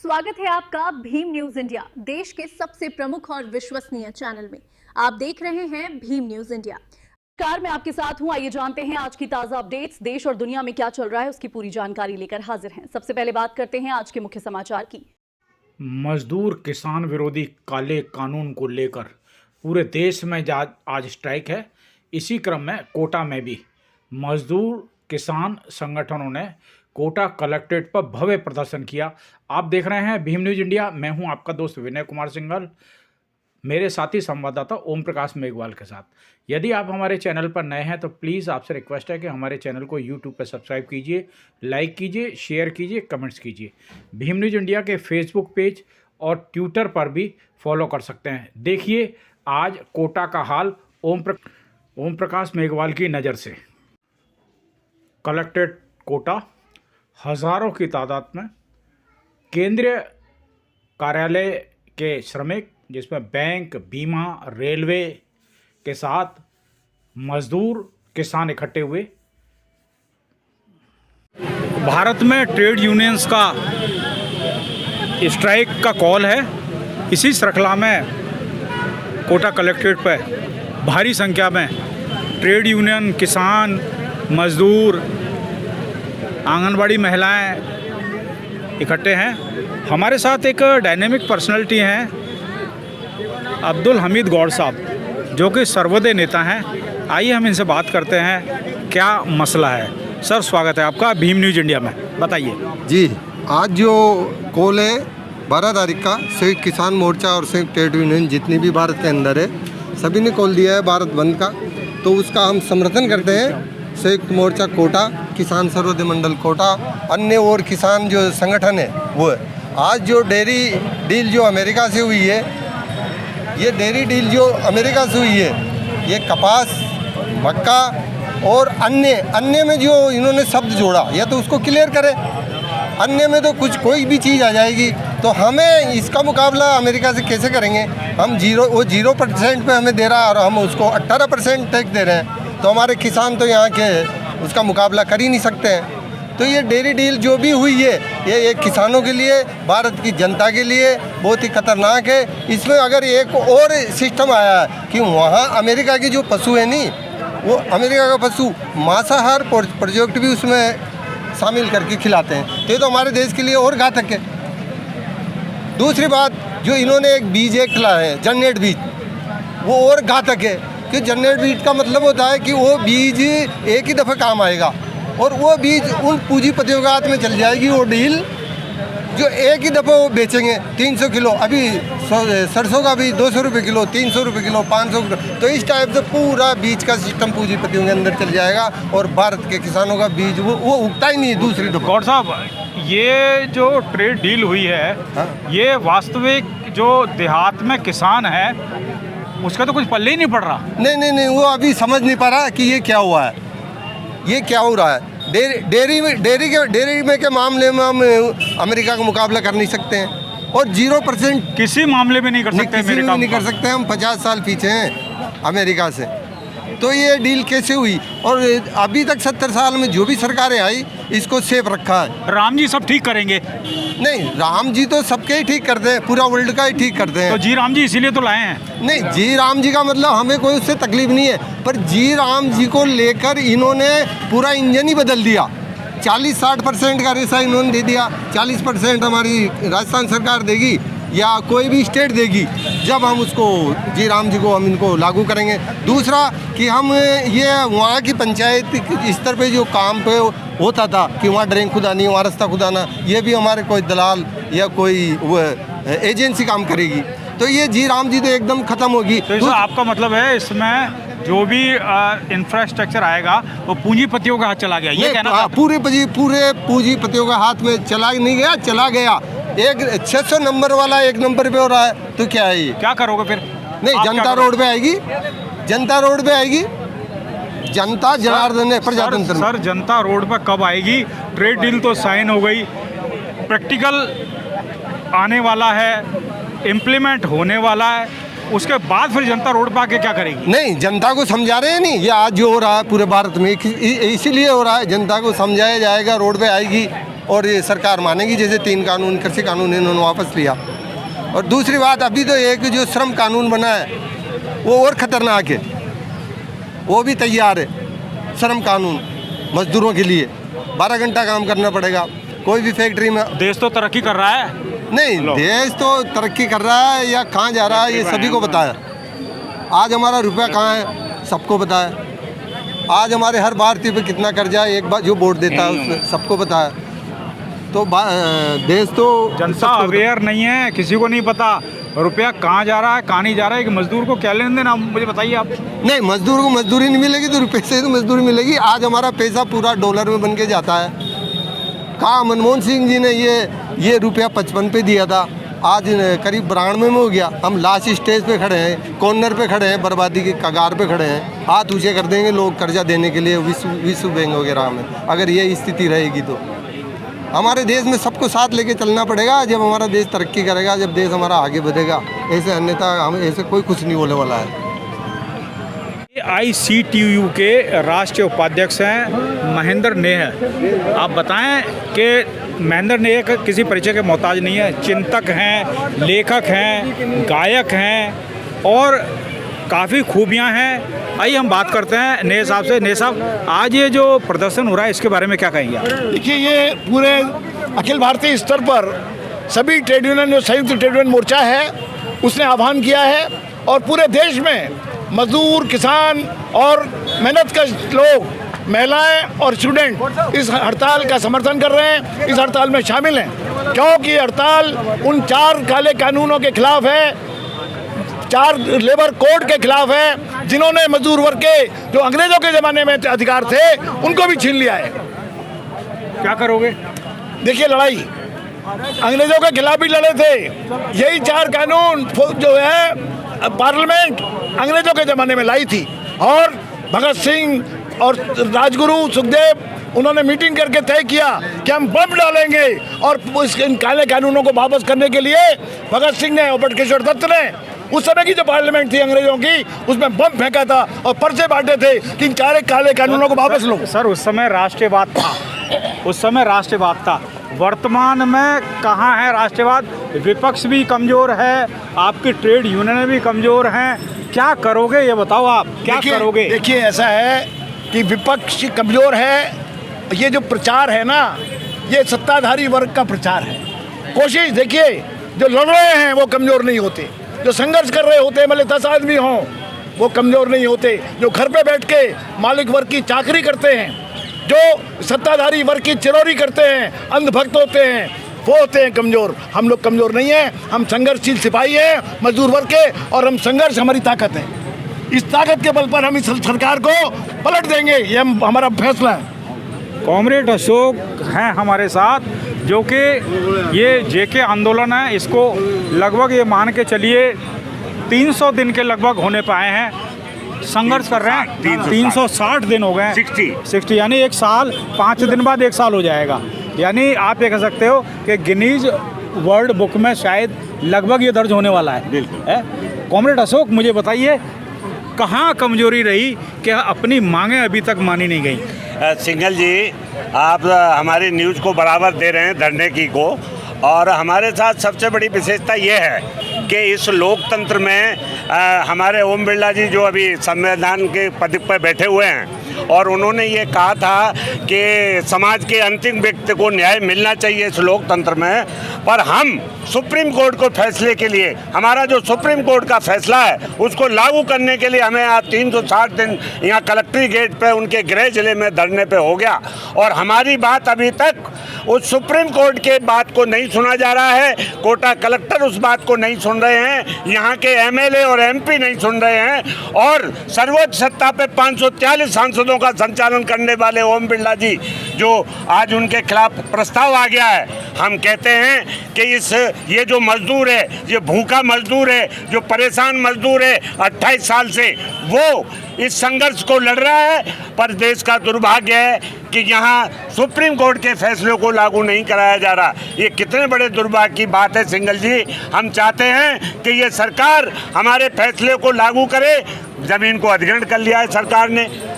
स्वागत है आपका भीम न्यूज इंडिया, देश के सबसे प्रमुख और विश्वसनीय चैनल में। आप देख रहे हैं भीम न्यूज इंडिया। नमस्कार, मैं आपके साथ हूं। आइए जानते हैं आज की ताजा अपडेट्स। देश और दुनिया में क्या चल रहा है उसकी पूरी जानकारी लेकर हाजिर हैं। सबसे पहले बात करते हैं आज के मुख्य समाचार की। मजदूर किसान विरोधी काले कानून को लेकर पूरे देश में आज स्ट्राइक है। इसी क्रम में कोटा में भी मजदूर किसान संगठनों ने कोटा कलेक्ट्रेट पर भव्य प्रदर्शन किया। आप देख रहे हैं भीम न्यूज इंडिया। मैं हूं आपका दोस्त विनय कुमार सिंघल, मेरे साथी संवाददाता ओम प्रकाश मेघवाल के साथ। यदि आप हमारे चैनल पर नए हैं तो प्लीज़ आपसे रिक्वेस्ट है कि हमारे चैनल को यूट्यूब पर सब्सक्राइब कीजिए, लाइक कीजिए, शेयर कीजिए, कमेंट्स कीजिए। भीम न्यूज इंडिया के फेसबुक पेज और ट्विटर पर भी फॉलो कर सकते हैं। देखिए आज कोटा का हाल ओम प्रकाश मेघवाल की नज़र से। कलेक्ट्रेट कोटा, हज़ारों की तादाद में केंद्रीय कार्यालय के श्रमिक, जिसमें बैंक, बीमा, रेलवे के साथ मजदूर किसान इकट्ठे हुए। भारत में ट्रेड यूनियंस का स्ट्राइक का कॉल है। इसी श्रृंखला में कोटा कलेक्ट्रेट पर भारी संख्या में ट्रेड यूनियन, किसान, मजदूर, आंगनबाड़ी महिलाएं इकट्ठे हैं। हमारे साथ एक डायनेमिक पर्सनालिटी हैं, अब्दुल हमीद गौड़ साहब, जो कि सर्वोदय नेता हैं। आइए हम इनसे बात करते हैं क्या मसला है। सर, स्वागत है आपका भीम न्यूज इंडिया में, बताइए। जी, आज जो कॉल है 12 तारीख का, संयुक्त किसान मोर्चा और संयुक्त ट्रेड यूनियन जितनी भी भारत के अंदर है, सभी ने कॉल दिया है भारत बंद का, तो उसका हम समर्थन करते हैं। संयुक्त मोर्चा कोटा, किसान सर्वोदय मंडल कोटा, अन्य और किसान जो संगठन है वो है। आज जो डेयरी डील जो अमेरिका से हुई है, ये डेयरी डील जो अमेरिका से हुई है, ये कपास, मक्का और अन्य में जो इन्होंने शब्द जोड़ा, या तो उसको क्लियर करें। अन्य में तो कोई भी चीज़ आ जाएगी, तो हमें इसका मुकाबला अमेरिका से कैसे करेंगे? हम 0% पे हमें दे रहा है और हम उसको 18% टैक्स दे रहे हैं, तो हमारे किसान तो यहाँ के उसका मुकाबला कर ही नहीं सकते हैं। तो ये डेयरी डील जो भी हुई है, ये किसानों के लिए, भारत की जनता के लिए बहुत ही खतरनाक है। इसमें अगर एक और सिस्टम आया है कि वहाँ अमेरिका के जो पशु है नहीं, वो अमेरिका का पशु मांसाहार प्रोजेक्ट भी उसमें शामिल करके खिलाते हैं, तो ये तो हमारे देश के लिए और घातक है। दूसरी बात, जो इन्होंने एक बीज एक्ट लाया है, जनरेट बीज, वो और घातक है कि जनरेट बीज का मतलब होता है कि वो बीज एक ही दफ़ा काम आएगा और वो बीज उन पूंजीपतियों के हाथ में चल जाएगी। वो डील जो एक ही दफ़ा वो बेचेंगे 300 किलो, अभी सरसों का भी 200 रुपये किलो, 300 रुपये किलो, 500 किलो, तो इस टाइप से पूरा बीज का सिस्टम पूंजीपतियों के अंदर चल जाएगा और भारत के किसानों का बीज वो उगता ही नहीं दूसरी दफ़ा। गौड़ साहब, ये जो ट्रेड डील हुई है, हाँ? ये वास्तविक जो देहात में किसान है उसका तो कुछ पल्ले ही नहीं पड़ रहा। नहीं, वो अभी समझ नहीं पा रहा कि ये क्या हुआ है, ये क्या हो रहा है। डेयरी में के मामले में हम अमेरिका का मुकाबला कर नहीं सकते हैं, और 0% किसी मामले में नहीं कर सकते, किसी में नहीं कर सकते। हम 50 साल पीछे हैं अमेरिका से। तो ये डील कैसे हुई? और अभी तक 70 साल में जो भी सरकारें आई, इसको सेफ रखा है। राम जी सब ठीक करेंगे? नहीं, राम जी तो सबके ही ठीक करते हैं, पूरा वर्ल्ड का ही ठीक करते हैं। तो जी राम जी इसीलिए तो लाए हैं। नहीं, जी राम जी का मतलब हमें कोई उससे तकलीफ नहीं है, पर जी राम जी को लेकर इन्होंने पूरा इंजन ही बदल दिया। 40-60% का रेशा इन्होंने दे दिया। 40% हमारी राजस्थान सरकार देगी या कोई भी स्टेट देगी, जब हम उसको जी राम जी को हम इनको लागू करेंगे। दूसरा कि हम ये वहाँ की पंचायत स्तर पे जो काम पे होता था कि वहाँ ड्रेन खुदानी, वहाँ रास्ता खुदाना, ये भी हमारे कोई दलाल या कोई वो एजेंसी काम करेगी, तो ये जी राम जी तो एकदम ख़त्म होगी। तो आपका मतलब है इसमें जो भी इंफ्रास्ट्रक्चर आएगा वो पूंजीपतियों का हाथ चला गया, ये कहना? पूरे पूंजीपतियों का हाथ में चला नहीं गया, चला गया। एक 600 नंबर वाला 1 नंबर पे हो रहा है, तो क्या है ये? क्या करोगे फिर? नहीं, जनता रोड पे आएगी, जनता रोड पे आएगी, जनता जनार्दन है प्रजातंत्र। सर, जनता रोड पर कब आएगी? ट्रेड डील तो साइन हो गई, प्रैक्टिकल आने वाला है, इम्प्लीमेंट होने वाला है, उसके बाद फिर जनता रोड पर आके क्या करेगी? नहीं, जनता को समझा रहे हैं नहीं, ये आज जो हो रहा है पूरे भारत में इसीलिए हो रहा है, जनता को समझाया जाएगा, रोड पे आएगी, और ये सरकार मानेगी। जैसे 3 कानून कृषि कानून इन्होंने वापस लिया। और दूसरी बात, अभी तो एक जो श्रम कानून बना है वो और ख़तरनाक है, वो भी तैयार है। श्रम कानून मजदूरों के लिए 12 घंटा काम करना पड़ेगा। कोई भी फैक्ट्री में देश तो तरक्की कर रहा है। नहीं, देश तो तरक्की कर रहा है या कहाँ जा रहा है ये सभी को पता है। आज हमारा रुपया कहाँ है सबको पता है। आज हमारे हर भारतीय पे कितना कर्जा है, एक बार जो वोट देता है उसमें सबको पता है। तो देश तो जनता अवेयर नहीं है, किसी को नहीं पता रुपया कहाँ जा रहा है कहाँ नहीं जा रहा है। कि मजदूर को क्या लेन देन, आप मुझे बताइए। आप नहीं, मजदूर को मजदूरी नहीं मिलेगी तो रुपये से तो मजदूरी मिलेगी। आज हमारा पैसा पूरा डॉलर में बन के जाता है। कहाँ मनमोहन सिंह जी ने ये रुपया 55 पे दिया था, आज करीब 92 में हो गया। हम लास्ट स्टेज पे खड़े हैं, कॉर्नर पे खड़े हैं, बर्बादी की कगार पे खड़े हैं। हाथ ऊँचे कर देंगे लोग कर्जा देने के लिए विश्व बैंक वगैरह में। अगर ये स्थिति रहेगी तो हमारे देश में सबको साथ लेके चलना पड़ेगा। जब हमारा देश तरक्की करेगा, जब देश हमारा आगे बढ़ेगा, ऐसे अन्यथा हम ऐसे कोई कुछ नहीं बोलने वाला है। ICTU के राष्ट्रीय उपाध्यक्ष हैं महेंद्र नेह। आप बताएं कि महेंद्र नेह किसी परिचय के मोहताज नहीं है। चिंतक हैं, लेखक हैं, गायक हैं और काफ़ी खूबियां हैं। आइए हम बात करते हैं नेह साहब से। नेह साहब, आज ये जो प्रदर्शन हो रहा है इसके बारे में क्या कहेंगे? देखिए, ये पूरे अखिल भारतीय स्तर पर सभी ट्रेड यूनियन, जो संयुक्त ट्रेड यूनियन मोर्चा है उसने आह्वान किया है और पूरे देश में मजदूर, किसान और मेहनतकश लोग, महिलाएं और स्टूडेंट इस हड़ताल का समर्थन कर रहे हैं, इस हड़ताल में शामिल हैं। क्योंकि हड़ताल उन 4 काले कानूनों के खिलाफ है, 4 लेबर कोड के खिलाफ है, जिन्होंने मजदूर वर्ग के जो अंग्रेजों के ज़माने में अधिकार थे उनको भी छीन लिया है। क्या करोगे? देखिए, लड़ाई अंग्रेजों के खिलाफ भी लड़े थे। यही 4 कानून जो है पार्लियामेंट अंग्रेजों के ज़माने में लाई थी और भगत सिंह और राजगुरु सुखदेव उन्होंने मीटिंग करके तय किया कि हम बम डालेंगे। और इन काले कानूनों को वापस करने के लिए भगत सिंह ने और बटुकेश्वर दत्त ने उस समय की जो पार्लियामेंट थी अंग्रेजों की, उसमें बम फेंका था और पर्चे बांटे थे कि इन काले कानूनों को वापस लो। सर, उस समय राष्ट्रवाद था, उस समय राष्ट्रवाद था। वर्तमान में कहाँ है राष्ट्रवाद? विपक्ष भी कमज़ोर है, आपकी ट्रेड यूनियनें भी कमज़ोर हैं। क्या करोगे ये बताओ, आप क्या करोगे? देखिए, ऐसा है कि विपक्ष कमज़ोर है। ये जो प्रचार है ना, ये सत्ताधारी वर्ग का प्रचार है। कोशिश देखिए, जो लड़ रहे हैं वो कमज़ोर नहीं होते, जो संघर्ष कर रहे होते हैं, भले 10 आदमी हों, वो कमज़ोर नहीं होते। जो घर पे बैठ के मालिक वर्ग की चाकरी करते हैं, जो सत्ताधारी वर्ग की चिरौरी करते हैं, अंधभक्त होते हैं, वो होते हैं कमज़ोर। हम लोग कमज़ोर नहीं हैं, हम संघर्षशील सिपाही हैं मजदूर वर्ग के, और हम संघर्ष हमारी ताकत है। इस ताकत के बल पर हम इस सरकार को पलट देंगे, ये हमारा फैसला है। कॉमरेड अशोक हैं हमारे साथ, जो कि ये जेके आंदोलन है, इसको लगभग ये मान के चलिए 300 दिन के लगभग होने पाए हैं, संघर्ष कर रहे हैं। 360 दिन हो गए, 60 यानी 1 साल, 5 दिन बाद 1 साल हो जाएगा। यानी आप ये कह सकते हो कि गिनीज वर्ल्ड बुक में शायद लगभग ये दर्ज होने वाला है। कॉमरेड अशोक, मुझे बताइए कहाँ कमजोरी रही कि अपनी मांगें अभी तक मानी नहीं गई? सिंघल जी, आप हमारी न्यूज़ को बराबर दे रहे हैं धरने की को, और हमारे साथ सबसे बड़ी विशेषता ये है कि इस लोकतंत्र में हमारे ओम बिरला जी जो अभी संविधान के पद पर बैठे हुए हैं, और उन्होंने ये कहा था कि समाज के अंतिम व्यक्ति को न्याय मिलना चाहिए इस लोकतंत्र में। पर हम सुप्रीम कोर्ट को फैसले के लिए, हमारा जो सुप्रीम कोर्ट का फैसला है उसको लागू करने के लिए हमें आज 360 दिन यहाँ कलेक्ट्री गेट पे उनके गृह जिले में धरने पे हो गया। और हमारी बात अभी तक उस सुप्रीम कोर्ट के बात को नहीं सुना जा रहा है, कोटा कलेक्टर उस बात को नहीं सुन रहे हैं, यहाँ के एमएलए और एमपी नहीं सुन रहे हैं, और सर्वोच्च सत्ता पे 543 सांसदों का संचालन करने वाले ओम बिरला जी जो आज उनके खिलाफ प्रस्ताव आ गया है। हम कहते हैं कि ये जो मजदूर है, ये भूखा मजदूर है, जो परेशान मजदूर है 28 साल से, वो इस संघर्ष को लड़ रहा है। पर देश का दुर्भाग्य है कि यहाँ सुप्रीम कोर्ट के फैसलों को लागू नहीं कराया जा रहा। ये कितने बड़े दुर्भाग्य की बात है सिंघल जी। हम चाहते हैं कि ये सरकार हमारे फैसले को लागू करे, ज़मीन को अधिग्रहण कर लिया है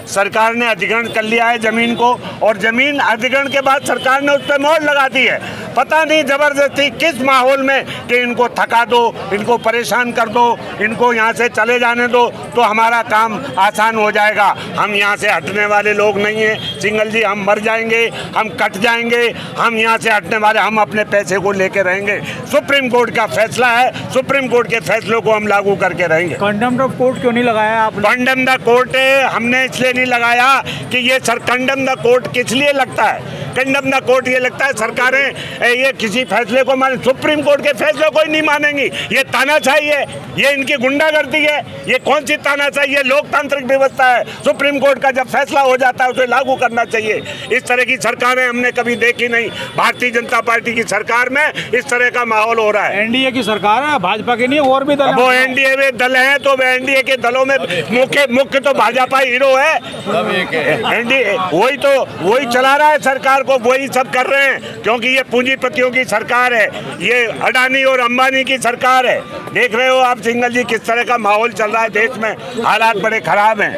सरकार ने अधिग्रहण कर लिया है ज़मीन को, और ज़मीन अधिग्रहण के बाद सरकार ने उस पर मोहर लगा दी है। पता नहीं ज़बरदस्ती किस माहौल में कि इनको थका दो, इनको परेशान कर दो, इनको यहाँ से चले जाने दो तो हमारा काम आसान हो जाएगा। हम यहाँ से हटने वाले लोग नहीं हैं सिंघल जी, हम मर जाएंगे, हम कट जाएंगे, हम यहाँ से हटने वाले, हम अपने पैसे को लेके रहेंगे। सुप्रीम कोर्ट का फैसला है, सुप्रीम कोर्ट के फैसलों को हम लागू करके रहेंगे। कंडेम्ड ऑफ कोर्ट क्यों नहीं लगाया आपने? कंडेम द कोर्ट हमने इसलिए नहीं लगाया कि ये सर कंडेम द कोर्ट किस लिए लगता है? कंडेम द कोर्ट ये लगता है सरकारें ये किसी फैसले को माने, सुप्रीम कोर्ट के फैसले को ही नहीं मानेंगी। ये तानाशाही है, ये इनकी गुंडागर्दी है, ये कौन सी तानाशाही है? लोकतांत्रिक व्यवस्था है। सुप्रीम कोर्ट का जब फैसला हो जाता है उसे लागू करना चाहिए। इस तरह की सरकारें हमने कभी देखी नहीं। भारतीय जनता पार्टी की सरकार में इस तरह का माहौल हो रहा है। एनडीए की सरकार है, भाजपा की नहीं, और भी दल वो एनडीए में दल है, तो एनडीए के दलों में मुख्य तो भाजपा हीरो है। एनडीए वही चला रहा है सरकार को, वही सब कर रहे हैं, क्योंकि ये पूंजीपतियों की सरकार है, ये अडानी और अंबानी की सरकार है। देख रहे हो आप सिंघल जी किस तरह का माहौल चल रहा है देश में, हालात बड़े खराब हैं।